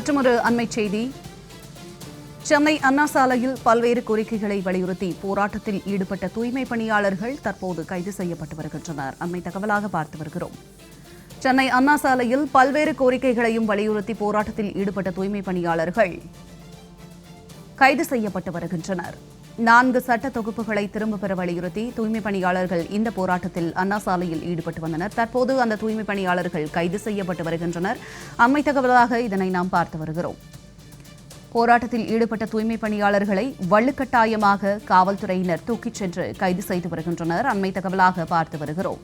மற்றொரு அண்மை செய்தி. சென்னை அண்ணா சாலையில் பல்வேறு கோரிக்கைகளை வலியுறுத்தி போராட்டத்தில் ஈடுபட்ட தூய்மை பணியாளர்கள் தற்போது கைது செய்யப்பட்டு வருகின்றனர். அண்மை தகவலாக பார்த்து வருகிறோம். சென்னை அண்ணா சாலையில் பல்வேறு கோரிக்கைகளையும் வலியுறுத்தி போராட்டத்தில் ஈடுபட்ட தூய்மை பணியாளர்கள் கைது செய்யப்பட்டு வருகின்றனர். 4 சட்ட தொகுப்புகளை திரும்பப் பெற வலியுறுத்தி தூய்மை பணியாளர்கள் இந்த போராட்டத்தில் அண்ணா சாலையில் ஈடுபட்டு வந்தனர். தற்போது அந்த தூய்மை பணியாளர்கள் கைது செய்யப்பட்டு வருகின்றனர். அண்மை தகவலாக இதனை நாம் பார்த்து வருகிறோம். போராட்டத்தில் ஈடுபட்ட தூய்மை பணியாளர்களை வலுக்கட்டாயமாக காவல்துறையினர் தூக்கிச் சென்று கைது செய்து வருகின்றனர். அண்மை தகவலாக பார்த்து வருகிறோம்.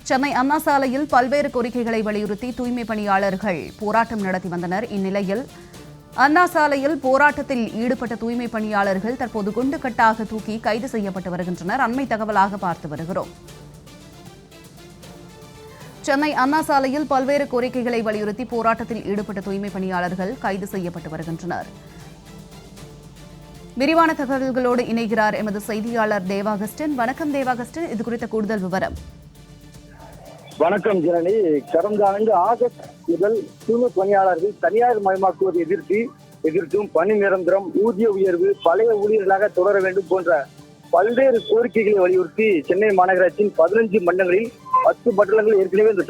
சென்னை அண்ணா சாலையில் பல்வேறு கோரிக்கைகளை வலியுறுத்தி தூய்மை பணியாளர்கள் போராட்டம் நடத்தி வந்தனர். இந்நிலையில் அண்ணா சாலையில் போராட்டத்தில் ஈடுபட்ட தூய்மை பணியாளர்கள் தற்போது குண்டுக்கட்டாக தூக்கி கைது செய்யப்பட்டு வருகின்றனர். அண்மை தகவலாக பார்த்து வருகிறோம். சென்னை அண்ணா சாலையில் பல்வேறு கோரிக்கைகளை வலியுறுத்தி போராட்டத்தில் ஈடுபட்ட தூய்மை பணியாளர்கள் கைது செய்யப்பட்டு வருகின்றனர். விரிவான தகவல்களோடு இணைகிறார் எமது செய்தியாளர் தேவாகஸ்டன். வணக்கம் தேவாகஸ்டன், இது குறித்த கூடுதல் விவரம். வணக்கம் ஜனனி. கடந்த ஆண்டு ஆகஸ்ட் முதல் தூய்மை பணியாளர்கள் தனியார் மயமாக்குவதை எதிர்த்தும் பணி நிரந்தரம், ஊதிய உயர்வு, பழைய ஊழியர்களாக தொடர வேண்டும் போன்ற பல்வேறு கோரிக்கைகளை வலியுறுத்தி சென்னை மாநகராட்சியின் 15 மண்டலங்களில் 10 மண்டலங்கள் ஏற்கனவே இந்த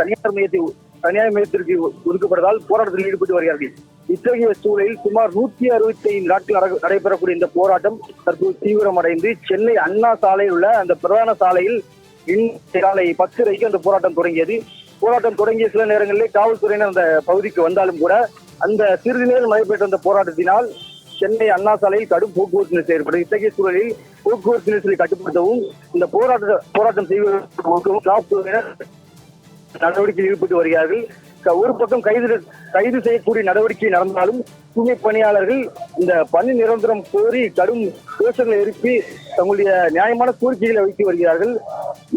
தனியார் மையத்திற்கு ஒதுக்கப்பட்டதால் போராட்டத்தில் ஈடுபட்டு வருகிறார்கள். இத்தகைய சூழலில் சுமார் 165 நாட்கள் நடைபெறக்கூடிய இந்த போராட்டம் தற்போது தீவிரமடைந்து சென்னை அண்ணா சாலையில் உள்ள அந்த பிரதான சாலையில் காலை 10:30 அந்த போராட்டம் தொடங்கியது. போராட்டம் தொடங்கிய சில நேரங்களிலே காவல்துறையினர் அந்த பகுதிக்கு வந்தாலும் கூட அந்த சிறிது நேரம் நடைபெற்ற அந்த போராட்டத்தினால் சென்னை அண்ணா சாலையில் கடும் போக்குவரத்து நெரிசல் ஏற்பட்டது. இத்தகைய சூழலில் போக்குவரத்து நெரிசலை கட்டுப்படுத்தவும் இந்த போராட்டம் செய்வதற்கும் காவல்துறையினர் நடவடிக்கையில் ஈடுபட்டு வருகிறார்கள். ஒரு பக்கம் கைது செய்யக்கூடிய நடவடிக்கை நடந்தாலும் தூய்மை பணியாளர்கள் இந்த பணி நிரந்தரம் கோரி கடும் கோஷங்களை எழுப்பி தங்களுடைய நியாயமான கோரிக்கைகளை வைத்து வருகிறார்கள்.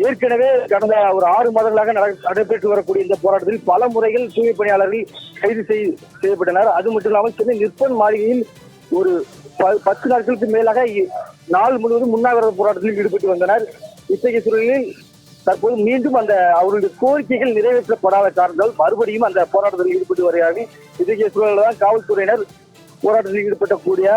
ஏற்கனவே கடந்த ஒரு 6 மாதங்களாக நடைபெற்று வரக்கூடிய இந்த போராட்டத்தில் பல முறைகள் தூய்மை பணியாளர்கள் கைது செய்யப்பட்டனர். அது மட்டும் இல்லாமல் சென்னை நிற்பன் மாளிகையில் ஒரு 10 நாட்களுக்கு மேலாக நாள் முழுவதும் உண்ணாவிரத போராட்டத்தில் ஈடுபட்டு வந்தனர். இத்தகைய சூழலில் தற்போது மீண்டும் அந்த அவருடைய கோரிக்கைகள் நிறைவேற்றப்படாத காரணத்தால் மறுபடியும் அந்த போராட்டத்தில் ஈடுபட்டு வருகிறார்கள். இத்தகைய சூழலில் தான் காவல்துறையினர் போராட்டத்தில் ஈடுபட்டக்கூடிய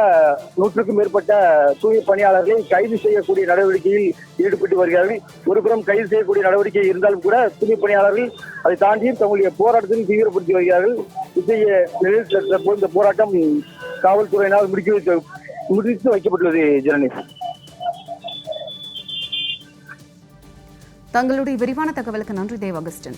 100க்கும் மேற்பட்ட தூய்மை பணியாளர்களை கைது செய்யக்கூடிய நடவடிக்கையில் ஈடுபட்டு வருகிறார்கள். ஒருபுறம் கைது செய்யக்கூடிய நடவடிக்கை இருந்தாலும் கூட தூய்மை பணியாளர்கள் அதை தாண்டியும் தங்களுடைய போராட்டத்தில் தீவிரப்படுத்தி வருகிறார்கள். இத்தகைய நிலையில் தற்போது இந்த போராட்டம் காவல்துறையினால் முடித்து வைக்கப்பட்டுள்ளது. ஜனனி, தங்களுடைய விரிவான தகவலுக்கு நன்றி தேவாகஸ்டன்.